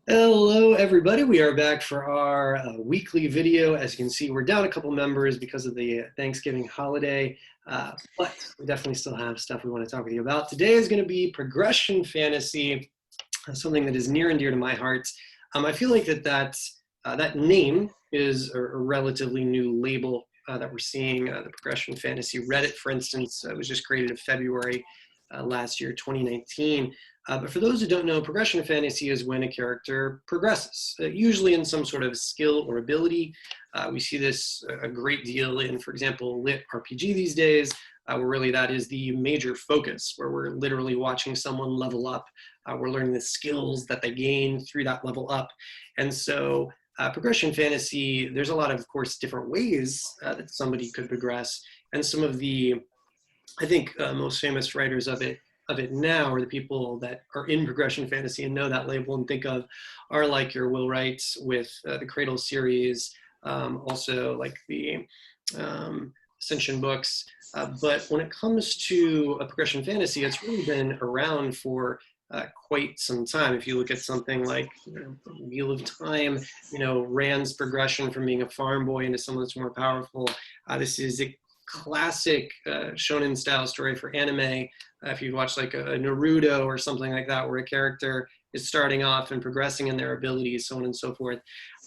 Hello, everybody. We are back for our weekly video. As you can see, we're down a couple members because of the Thanksgiving holiday, but we definitely still have stuff we want to talk with you about. Today is going to be progression fantasy, something that is near and dear to my heart. I feel like that name is a relatively new label that we're seeing. The progression fantasy Reddit, for instance, was just created in February last year, 2019. But for those who don't know, progression fantasy is when a character progresses, usually in some sort of skill or ability. We see this a great deal in, for example, lit RPG these days, where really that is the major focus, where we're literally watching someone level up. We're learning the skills that they gain through that level up. And so progression fantasy, there's a lot of course, different ways that somebody could progress. And some of the, I think, most famous writers of it now, or the people that are in progression fantasy and know that label and think of, are like your Will Wrights with the Cradle series, also like the Ascension books. But when it comes to a progression fantasy, it's really been around for quite some time. If you look at something like Wheel of Time, Rand's progression from being a farm boy into someone that's more powerful. This is a classic shonen style story for anime. If you watch like a Naruto or something like that, where a character is starting off and progressing in their abilities, so on and so forth.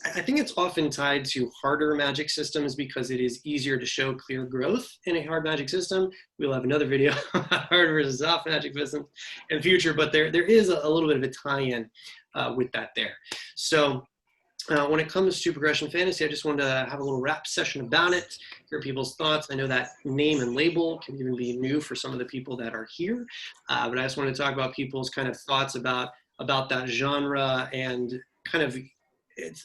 I think it's often tied to harder magic systems because it is easier to show clear growth in a hard magic system. We'll have another video on hard versus soft magic system in future, but there is a little bit of a tie-in with that there. So when it comes to progression fantasy, I just wanted to have a little rap session about it, hear people's thoughts. I know that name and label can even be new for some of the people that are here, but I just wanted to talk about people's kind of thoughts about that genre and kind of,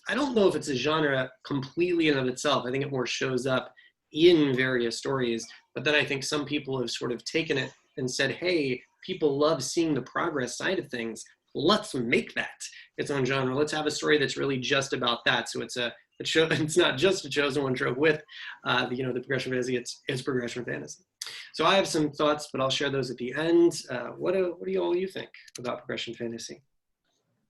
I don't know if it's a genre completely in and of itself. I think it more shows up in various stories, but then I think some people have sort of taken it and said, hey, people love seeing the progress side of things. Let's make that its own genre. Let's have a story that's really just about that. So it's not just a chosen one trope with the progression fantasy. It's progression fantasy. So I have some thoughts, but I'll share those at the end. What do you think about progression fantasy?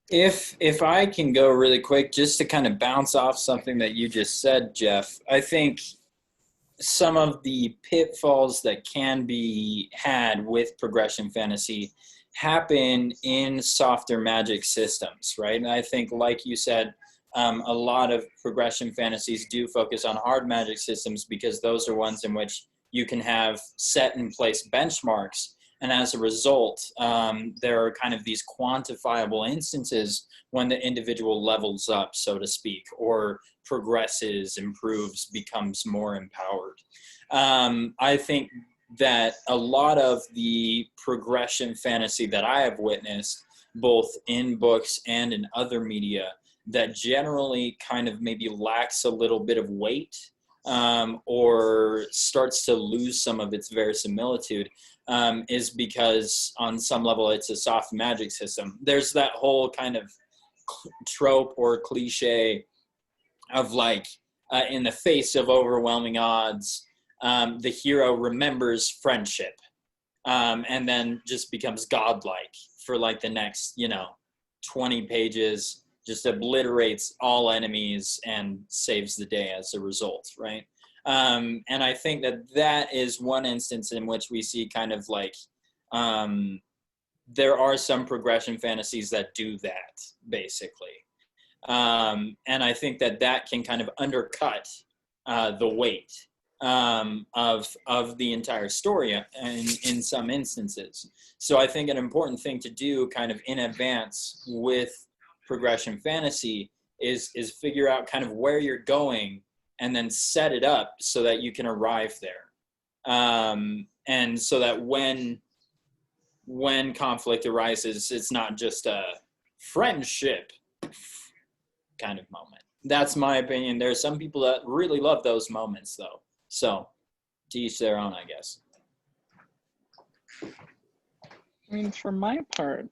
If I can go really quick, just to kind of bounce off something that you just said, Jeff, I think some of the pitfalls that can be had with progression fantasy happen in softer magic systems, right? And I think, like you said, a lot of progression fantasies do focus on hard magic systems because those are ones in which you can have set in place benchmarks. And as a result, there are kind of these quantifiable instances when the individual levels up, so to speak, or progresses, improves, becomes more empowered. I think that a lot of the progression fantasy that I have witnessed, both in books and in other media, that generally kind of maybe lacks a little bit of weight or starts to lose some of its verisimilitude is because on some level it's a soft magic system. There's that whole kind of trope or cliche of like, in the face of overwhelming odds, the hero remembers friendship and then just becomes godlike for like the next 20 pages, just obliterates all enemies and saves the day as a result, right? And I think that is one instance in which we see kind of like there are some progression fantasies that do that, basically. And I think that can kind of undercut the weight of the entire story in some instances. So I think an important thing to do kind of in advance with progression fantasy is figure out kind of where you're going and then set it up so that you can arrive there. And so that when conflict arises, it's not just a friendship kind of moment. That's my opinion. There are some people that really love those moments, though. So, to each their own, I guess. I mean, for my part,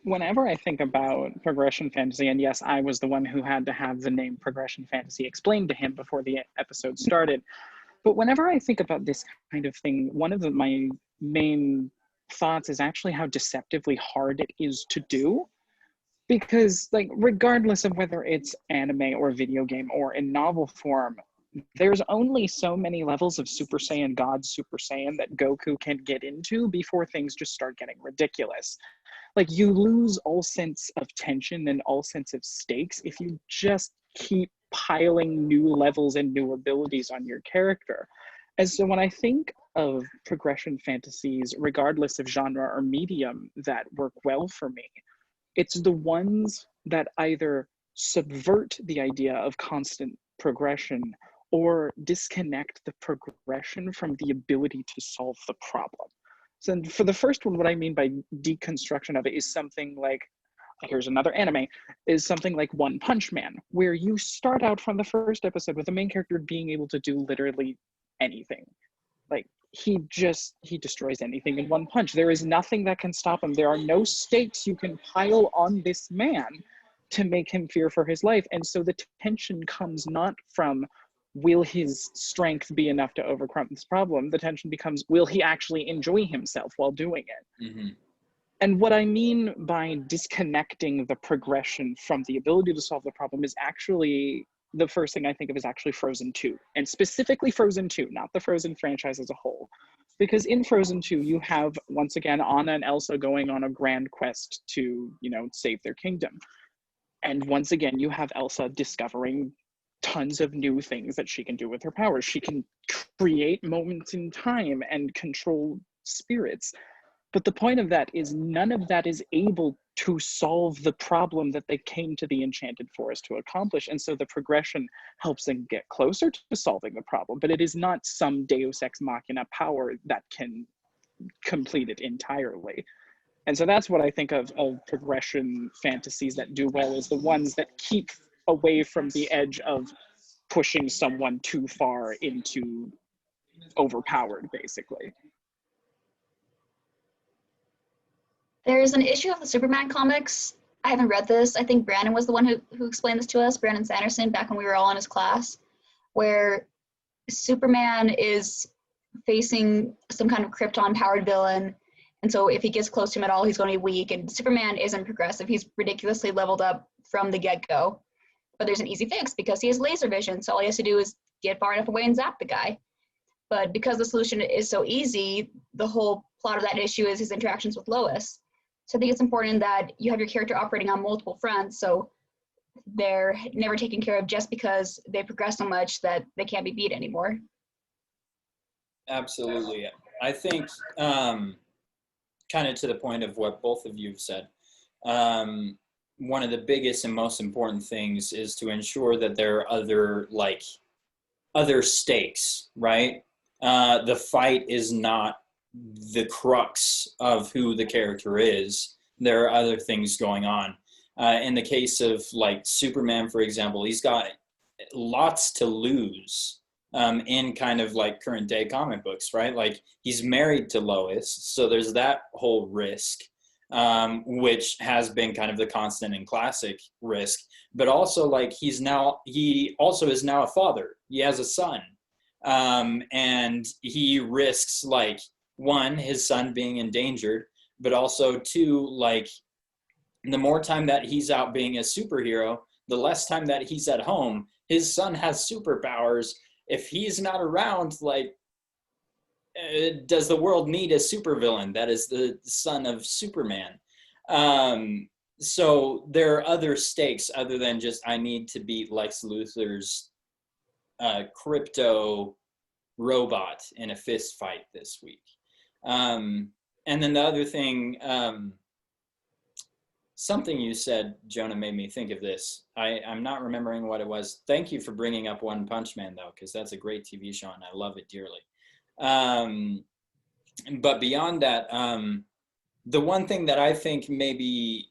whenever I think about progression fantasy, and yes, I was the one who had to have the name progression fantasy explained to him before the episode started, but whenever I think about this kind of thing, one of my main thoughts is actually how deceptively hard it is to do. Because, like, regardless of whether it's anime or video game or in novel form, there's only so many levels of Super Saiyan God Super Saiyan that Goku can get into before things just start getting ridiculous. Like, you lose all sense of tension and all sense of stakes if you just keep piling new levels and new abilities on your character. And so when I think of progression fantasies, regardless of genre or medium, that work well for me, it's the ones that either subvert the idea of constant progression or disconnect the progression from the ability to solve the problem. So for the first one, what I mean by deconstruction of it is something like, here's another anime, is something like One Punch Man, where you start out from the first episode with the main character being able to do literally anything. Like, he destroys anything in one punch. There is nothing that can stop him. There are no stakes you can pile on this man to make him fear for his life. And so the tension comes not from, will his strength be enough to overcome this problem? The tension becomes, will he actually enjoy himself while doing it? Mm-hmm. And what I mean by disconnecting the progression from the ability to solve the problem is actually, the first thing I think of is actually Frozen 2, and specifically Frozen 2, not the Frozen franchise as a whole. Because in Frozen 2, you have, once again, Anna and Elsa going on a grand quest to, save their kingdom. And once again, you have Elsa discovering tons of new things that she can do with her powers. She can create moments in time and control spirits. But the point of that is none of that is able to solve the problem that they came to the Enchanted Forest to accomplish. And so the progression helps them get closer to solving the problem, but it is not some Deus Ex Machina power that can complete it entirely. And so that's what I think of progression fantasies that do well, is the ones that keep away from the edge of pushing someone too far into overpowered, basically. There's an issue of the Superman comics. I haven't read this. I think Brandon was the one who explained this to us, Brandon Sanderson, back when we were all in his class, where Superman is facing some kind of Krypton-powered villain. And so if he gets close to him at all, he's going to be weak. And Superman isn't progressive. He's ridiculously leveled up from the get-go. But there's an easy fix because he has laser vision. So all he has to do is get far enough away and zap the guy. But because the solution is so easy, the whole plot of that issue is his interactions with Lois. So I think it's important that you have your character operating on multiple fronts, so they're never taken care of just because they progress so much that they can't be beat anymore. Absolutely. I think kind of to the point of what both of you have said, one of the biggest and most important things is to ensure that there are other stakes, right? The fight is not the crux of who the character is. There are other things going on. In the case of like Superman, for example, he's got lots to lose in kind of like current day comic books, right? Like he's married to Lois, so there's that whole risk, which has been kind of the constant and classic risk. But also like he also is now a father. He has a son, and he risks like, one, his son being endangered, but also two, like the more time that he's out being a superhero, the less time that he's at home. His son has superpowers. If he's not around, like, does the world need a supervillain that is the son of Superman? So there are other stakes other than just, I need to beat Lex Luthor's crypto robot in a fist fight this week. And then the other thing, something you said, Jonah, made me think of this. I'm not remembering what it was. Thank you for bringing up One Punch Man, though, because that's a great TV show, and I love it dearly. But beyond that, the one thing that I think maybe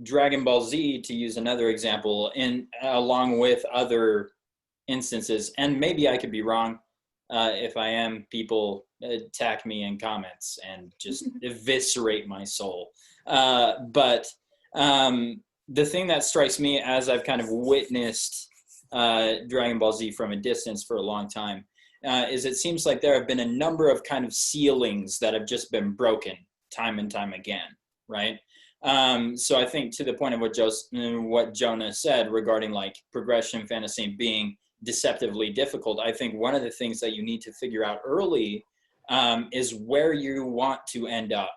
Dragon Ball Z, to use another example, along with other instances, and maybe I could be wrong, if I am, people attack me in comments and just eviscerate my soul. But the thing that strikes me as I've kind of witnessed Dragon Ball Z from a distance for a long time is it seems like there have been a number of kind of ceilings that have just been broken time and time again, right? So I think to the point of what Jonah said regarding like progression fantasy being deceptively difficult, I think one of the things that you need to figure out early is where you want to end up.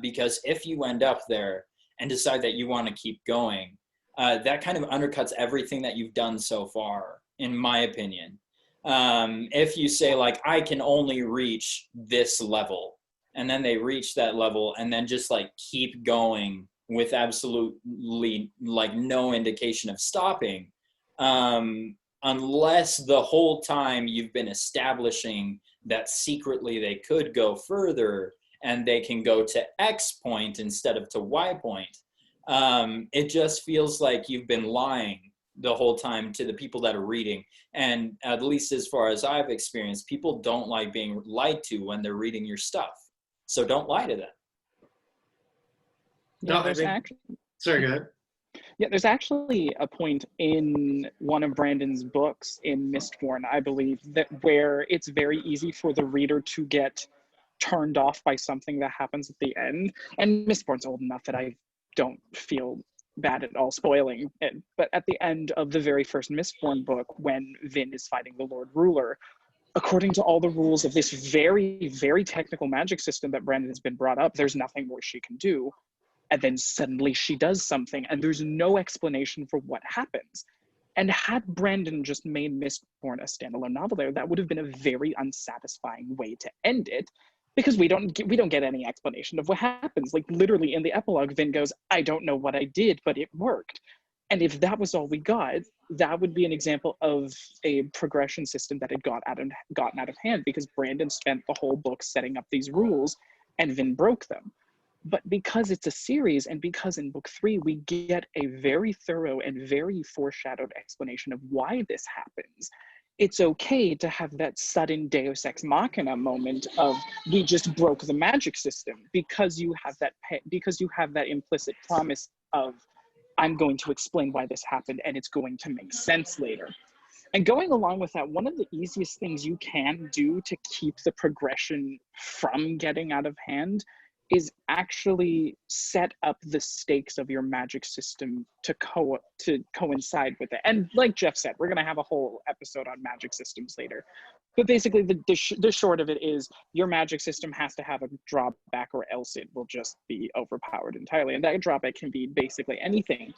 Because if you end up there and decide that you want to keep going, that kind of undercuts everything that you've done so far, in my opinion. If you say like, I can only reach this level, and then they reach that level and then just like keep going with absolutely like no indication of stopping, unless the whole time you've been establishing that secretly they could go further and they can go to X point instead of to Y point. It just feels like you've been lying the whole time to the people that are reading. And at least as far as I've experienced, people don't like being lied to when they're reading your stuff. So don't lie to them. No, I think, sorry, go ahead. Yeah, there's actually a point in one of Brandon's books in Mistborn, I believe, that where it's very easy for the reader to get turned off by something that happens at the end. And Mistborn's old enough that I don't feel bad at all spoiling it. But at the end of the very first Mistborn book, when Vin is fighting the Lord Ruler, according to all the rules of this very, very technical magic system that Brandon has been brought up, there's nothing more she can do. And then suddenly she does something and there's no explanation for what happens. And had Brandon just made Mistborn a standalone novel there, that would have been a very unsatisfying way to end it, because we don't get any explanation of what happens. Like literally in the epilogue, Vin goes, I don't know what I did, but it worked. And if that was all we got, that would be an example of a progression system that had gotten out of hand, because Brandon spent the whole book setting up these rules and Vin broke them. But because it's a series, and because in book 3 we get a very thorough and very foreshadowed explanation of why this happens, it's okay to have that sudden Deus Ex Machina moment of we just broke the magic system, because you have that implicit promise of I'm going to explain why this happened and it's going to make sense later. And going along with that, one of the easiest things you can do to keep the progression from getting out of hand is actually set up the stakes of your magic system to coincide with it. And like Jeff said, we're going to have a whole episode on magic systems later. But basically, the short of it is your magic system has to have a drawback, or else it will just be overpowered entirely. And that drawback can be basically anything.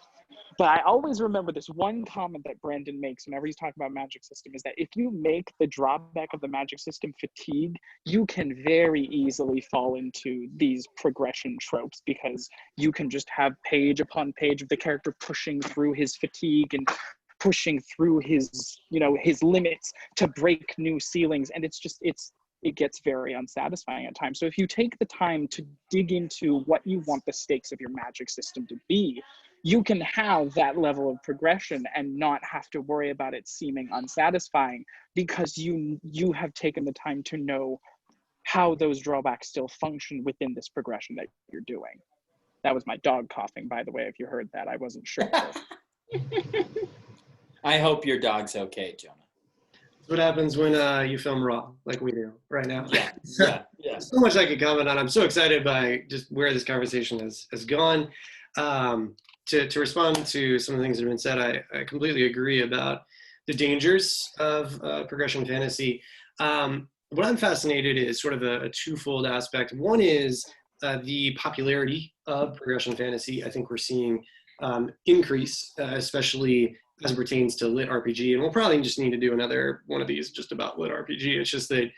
But I always remember this one comment that Brandon makes whenever he's talking about magic system, is that if you make the drawback of the magic system fatigue, you can very easily fall into these progression tropes, because you can just have page upon page of the character pushing through his fatigue and pushing through his limits to break new ceilings. And it gets very unsatisfying at times. So if you take the time to dig into what you want the stakes of your magic system to be, you can have that level of progression and not have to worry about it seeming unsatisfying, because you have taken the time to know how those drawbacks still function within this progression that you're doing. That was my dog coughing, by the way, if you heard that. I wasn't sure. I hope your dog's okay, Jonah. That's what happens when you film raw, like we do right now. Yeah. So much I could comment on. I'm so excited by just where this conversation has gone. To respond to some of the things that have been said, I completely agree about the dangers of progression fantasy. What I'm fascinated is sort of a twofold aspect. One is the popularity of progression fantasy. I think we're seeing increase, especially as it pertains to lit RPG. And we'll probably just need to do another one of these just about lit RPG. It's just that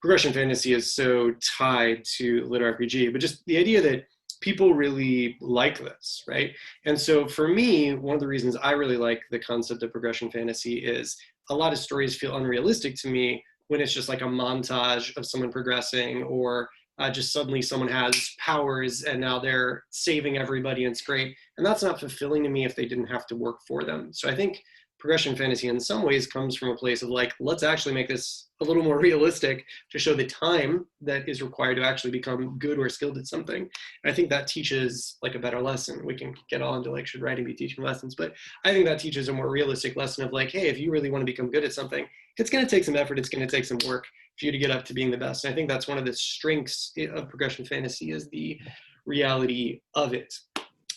progression fantasy is so tied to lit RPG, but just the idea that people really like this, right? And so for me, one of the reasons I really like the concept of progression fantasy is a lot of stories feel unrealistic to me when it's just like a montage of someone progressing, or just suddenly someone has powers and now they're saving everybody and it's great. And that's not fulfilling to me if they didn't have to work for them. So I think progression fantasy in some ways comes from a place of like, let's actually make this a little more realistic to show the time that is required to actually become good or skilled at something. And I think that teaches like a better lesson. We can get all into like, should writing be teaching lessons? But I think that teaches a more realistic lesson of like, hey, if you really want to become good at something, it's going to take some effort. It's going to take some work for you to get up to being the best. And I think that's one of the strengths of progression fantasy, is the reality of it.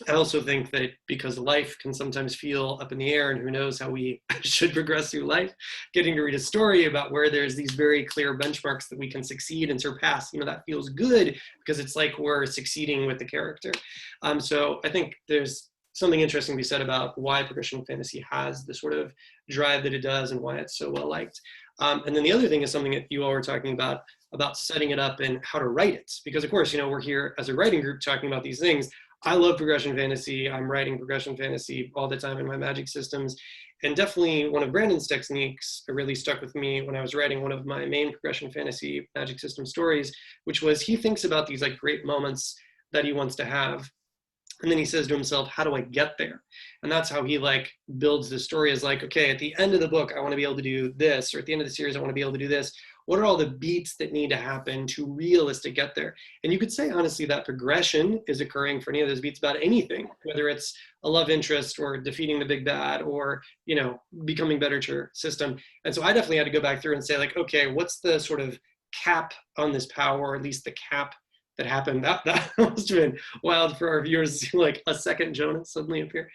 I also think that because life can sometimes feel up in the air, and who knows how we should progress through life, getting to read a story about where there's these very clear benchmarks that we can succeed and surpass, that feels good because it's like we're succeeding with the character. So I think there's something interesting to be said about why progression fantasy has the sort of drive that it does and why it's so well liked. And then the other thing is something that you all were talking about setting it up and how to write it. Because of course, we're here as a writing group talking about these things. I love progression fantasy. I'm writing progression fantasy all the time in my magic systems. And definitely one of Brandon's techniques really stuck with me when I was writing one of my main progression fantasy magic system stories, which was he thinks about these like great moments that he wants to have. And then he says to himself, how do I get there? And that's how he like builds the story, is like, okay, at the end of the book, I want to be able to do this, or at the end of the series, I want to be able to do this. What are all the beats that need to happen to realistically get there? And you could say, honestly, that progression is occurring for any of those beats about anything, whether it's a love interest or defeating the big bad or, becoming better to your system. And so I definitely had to go back through and say like, okay, what's the sort of cap on this power, or at least the cap that happened? That must have been wild for our viewers to see like a second Jonah suddenly appear.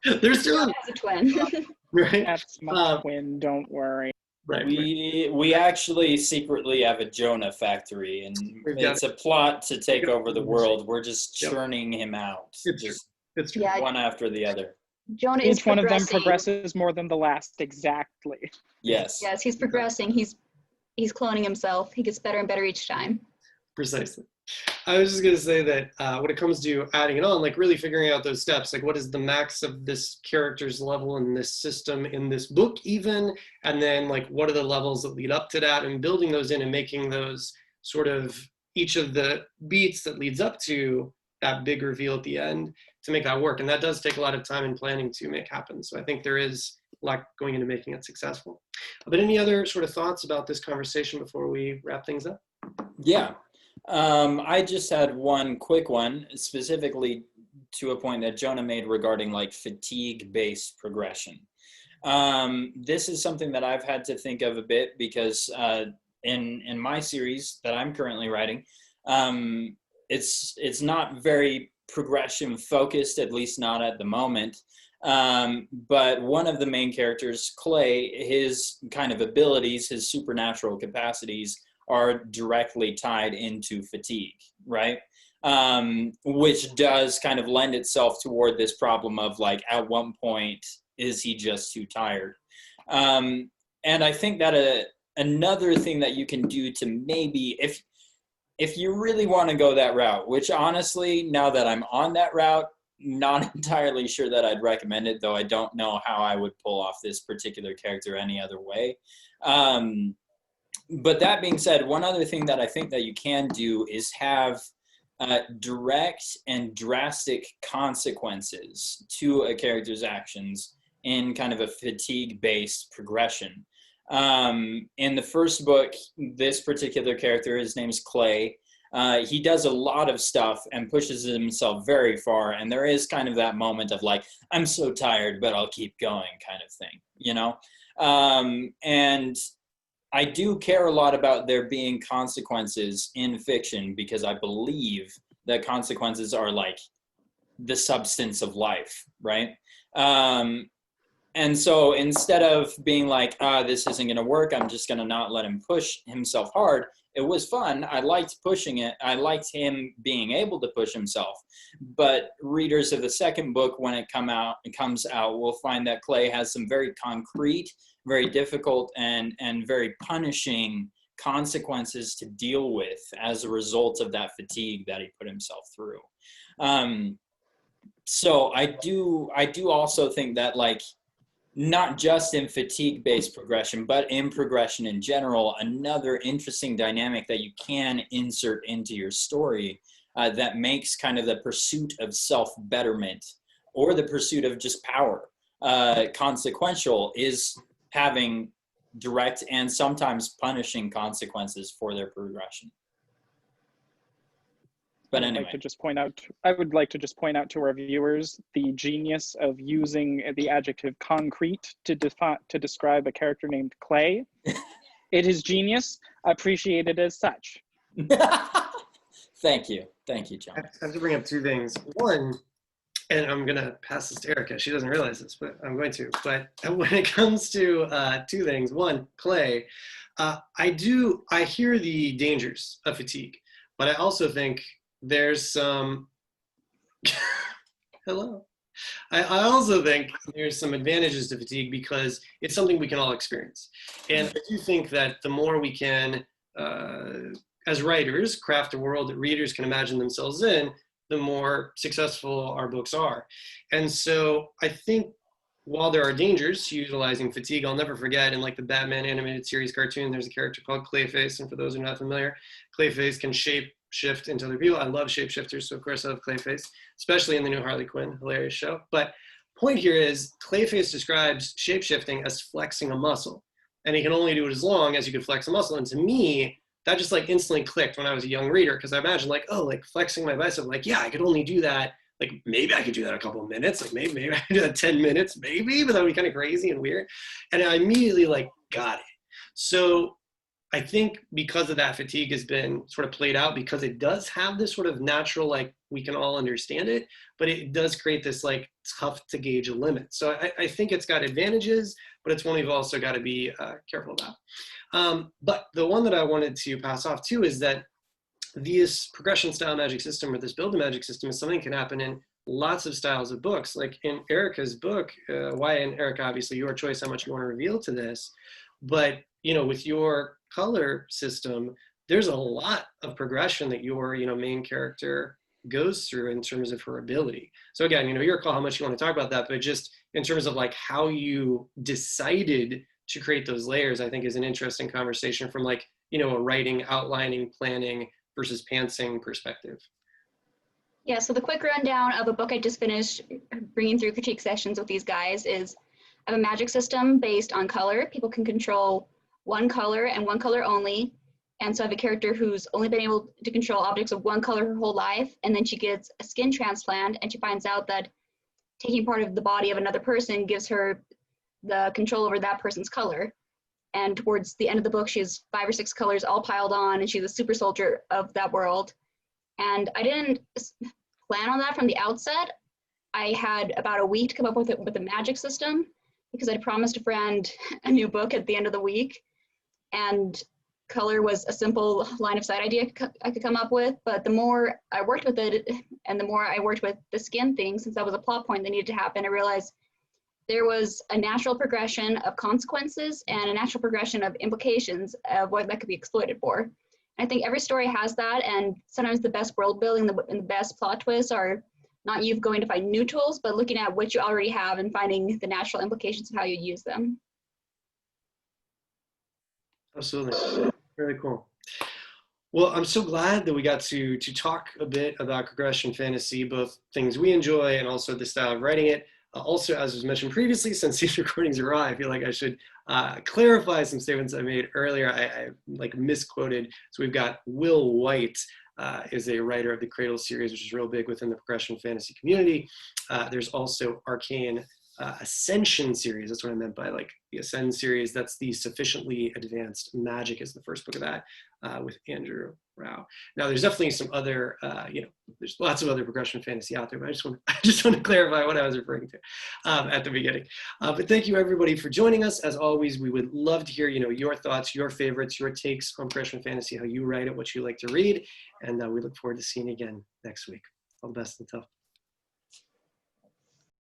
There's still Jonah has a twin. right. That's my twin, don't worry. Right. We actually secretly have a Jonah factory, and it's a plot to take over the world. We're just churning him out, It's true. Yeah. one after the other. Jonah is Each one of them progressing. progresses more than the last, exactly. Yes. Yes, he's progressing. He's cloning himself. He gets better and better each time. Precisely. I was just going to say that when it comes to adding it on, like really figuring out those steps, like what is the max of this character's level in this system, in this book even, and then like what are the levels that lead up to that, and building those in and making those sort of each of the beats that leads up to that big reveal at the end to make that work. And that does take a lot of time and planning to make happen. So I think there is a lot going into making it successful. But any other sort of thoughts about this conversation before we wrap things up? Yeah. I just had one quick one, specifically to a point that Jonah made regarding like fatigue-based progression. This is something that I've had to think of a bit because in my series that I'm currently writing, it's not very progression focused, at least not at the moment. But one of the main characters, Clay, his kind of abilities, his supernatural capacities are directly tied into fatigue, right? Which does kind of lend itself toward this problem of like, at one point, is he just too tired? And I think that another thing that you can do to maybe, if you really want to go that route, which honestly, now that I'm on that route, not entirely sure that I'd recommend it, though I don't know how I would pull off this particular character any other way. But that being said, one other thing that I think that you can do is have direct and drastic consequences to a character's actions in kind of a fatigue-based progression. In the first book, this particular character, his name's Clay, he does a lot of stuff and pushes himself very far, and there is kind of that moment of like, I'm so tired, but I'll keep going kind of thing, and I do care a lot about there being consequences in fiction because I believe that consequences are like the substance of life, right? And so instead of being like, this isn't going to work, I'm just going to not let him push himself hard. It was fun. I liked pushing it. I liked him being able to push himself. But readers of the second book, when it comes out, will find that Clay has some very concrete, very difficult, and very punishing consequences to deal with as a result of that fatigue that he put himself through. So I do also think that, like, not just in fatigue-based progression, but in progression in general, another interesting dynamic that you can insert into your story that makes kind of the pursuit of self-betterment or the pursuit of just power consequential is having direct and sometimes punishing consequences for their progression. But anyway. I would like to just point out to our viewers the genius of using the adjective concrete to describe a character named Clay. It is genius. Appreciate it as such. Thank you. Thank you, John. I have to bring up two things. One, and I'm going to pass this to Erica. She doesn't realize this, but I'm going to. But when it comes to two things, one, Clay, I hear the dangers of fatigue, but I also think there's some, hello. I also think there's some advantages to fatigue because it's something we can all experience. And I do think that the more we can, as writers, craft a world that readers can imagine themselves in, the more successful our books are. And so I think while there are dangers to utilizing fatigue, I'll never forget in like the Batman animated series cartoon, there's a character called Clayface. And for those who are not familiar, Clayface can shape shift into other people. I love shapeshifters, so of course I love Clayface, especially in the new Harley Quinn, hilarious show. But point here is Clayface describes shapeshifting as flexing a muscle. And he can only do it as long as you can flex a muscle. And to me, that just like instantly clicked when I was a young reader, because I imagined like, oh, like flexing my bicep, like, yeah, I could only do that. Like maybe I could do that a couple of minutes, like maybe I could do that 10 minutes, maybe, but that would be kind of crazy and weird. And I immediately like got it. So I think because of that, fatigue has been sort of played out because it does have this sort of natural, like we can all understand it, but it does create this like tough to gauge a limit. So I think it's got advantages, but it's one we've also got to be careful about. But the one that I wanted to pass off too is that this progression style magic system or this build a magic system is something that can happen in lots of styles of books. Like in Erica's book, why, and Erica, obviously your choice how much you want to reveal to this, but you know, with your color system, there's a lot of progression that your, you know, main character goes through in terms of her ability. So again, you know, your call how much you want to talk about that, but just in terms of like how you decided to create those layers, I think is an interesting conversation from like, you know, a writing, outlining, planning versus pantsing perspective. Yeah, so the quick rundown of a book I just finished bringing through critique sessions with these guys is I have a magic system based on color. People can control one color and one color only. And so I have a character who's only been able to control objects of one color her whole life. And then she gets a skin transplant and she finds out that taking part of the body of another person gives her the control over that person's color. And towards the end of the book, she has 5 or 6 colors all piled on, and she's a super soldier of that world. And I didn't plan on that from the outset. I had about a week to come up with the magic system because I'd promised a friend a new book at the end of the week. And color was a simple line of sight idea I could come up with. But the more I worked with it and the more I worked with the skin thing, since that was a plot point that needed to happen, I realized there was a natural progression of consequences and a natural progression of implications of what that could be exploited for. And I think every story has that, and sometimes the best world building and the best plot twists are not you going to find new tools, but looking at what you already have and finding the natural implications of how you use them. Absolutely, very cool. Well, I'm so glad that we got to talk a bit about progression fantasy, both things we enjoy and also the style of writing it. Also, as was mentioned previously, since these recordings are raw, I feel like I should clarify some statements I made earlier. I like misquoted. So we've got Will White is a writer of the Cradle series, which is real big within the progression fantasy community. There's also Arcane Ascension series. That's what I meant by like the Ascend series. That's the Sufficiently Advanced Magic is the first book of that with Andrew Rao. Now there's definitely some other, you know, there's lots of other progression fantasy out there, but I just want to clarify what I was referring to at the beginning. But thank you everybody for joining us. As always, we would love to hear, you know, your thoughts, your favorites, your takes on progression fantasy, how you write it, what you like to read. And we look forward to seeing you again next week. All the best and tough.